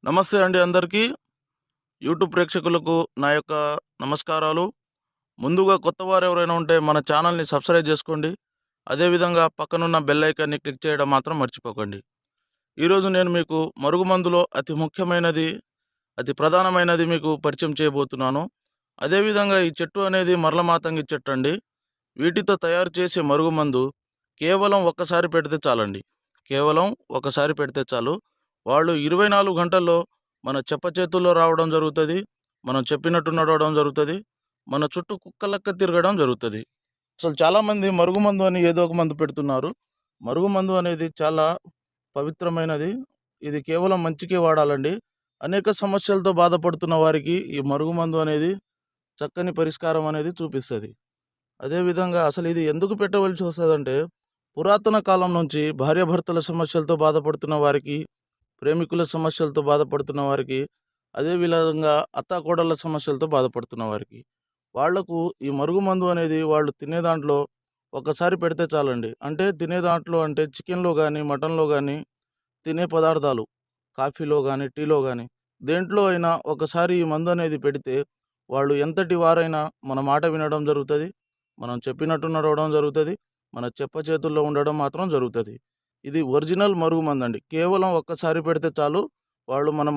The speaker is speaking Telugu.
నమస్తే అండి అందరికీ. యూట్యూబ్ ప్రేక్షకులకు నా యొక్క నమస్కారాలు. ముందుగా కొత్తవారు ఎవరైనా ఉంటే మన ఛానల్‌ని సబ్స్క్రైబ్ చేసుకోండి. అదేవిధంగా పక్కనున్న బెల్ ఐకాన్‌ని క్లిక్ చేయడం మాత్రం మర్చిపోకండి. ఈరోజు నేను మీకు మరుగుమందులో అతి ముఖ్యమైనది, అతి ప్రధానమైనది మీకు పరిచయం చేయబోతున్నాను. అదేవిధంగా ఈ చెట్టు అనేది మరలమాతంగి చెట్టు అండి. వీటితో తయారు చేసే మరుగుమందు కేవలం ఒక్కసారి పెడితే చాలండి. కేవలం ఒకసారి పెడితే చాలు. వాళ్ళు 24 గంటల్లో మన చేతుల్లో రావడం జరుగుతుంది. మనం చెప్పినట్టు నడవడం జరుగుతుంది. మన చుట్టూ కుక్కలెక్క తిరగడం జరుగుతుంది. అసలు చాలామంది మరుగుమందు అని ఏదో ఒక మందు పెడుతున్నారు. మరుగుమందు అనేది చాలా పవిత్రమైనది. ఇది కేవలం మంచికే వాడాలండి. అనేక సమస్యలతో బాధపడుతున్న వారికి ఈ మరుగుమందు అనేది చక్కని పరిష్కారం అనేది చూపిస్తుంది. అదేవిధంగా అసలు ఇది ఎందుకు పెట్టవలసి వస్తుందంటే, పురాతన కాలం నుంచి భార్యాభర్తల సమస్యలతో బాధపడుతున్న వారికి, ప్రేమికుల సమస్యలతో బాధపడుతున్న వారికి, అదేవిధంగా అత్తాకోడళ్ళ సమస్యలతో బాధపడుతున్న వారికి, వాళ్లకు ఈ మరుగుమందు అనేది వాళ్ళు తినే దాంట్లో ఒకసారి పెడితే చాలండి. అంటే తినే దాంట్లో అంటే చికెన్‌లో గానీ, మటన్‌లో గానీ, తినే పదార్థాలు కాఫీలో గానీ, టీలో గానీ దేంట్లో అయినా ఒకసారి ఈ మందు అనేది పెడితే వాళ్ళు ఎంతటి వారైనా మన మాట వినడం జరుగుతుంది. మనం చెప్పినట్టు నడవడం జరుగుతుంది. మన చేతుల్లో ఉండడం మాత్రం జరుగుతుంది. ఇది ఒరిజినల్ మరుగుమందండి. కేవలం ఒక్కసారి పెడితే చాలు వాళ్ళు మన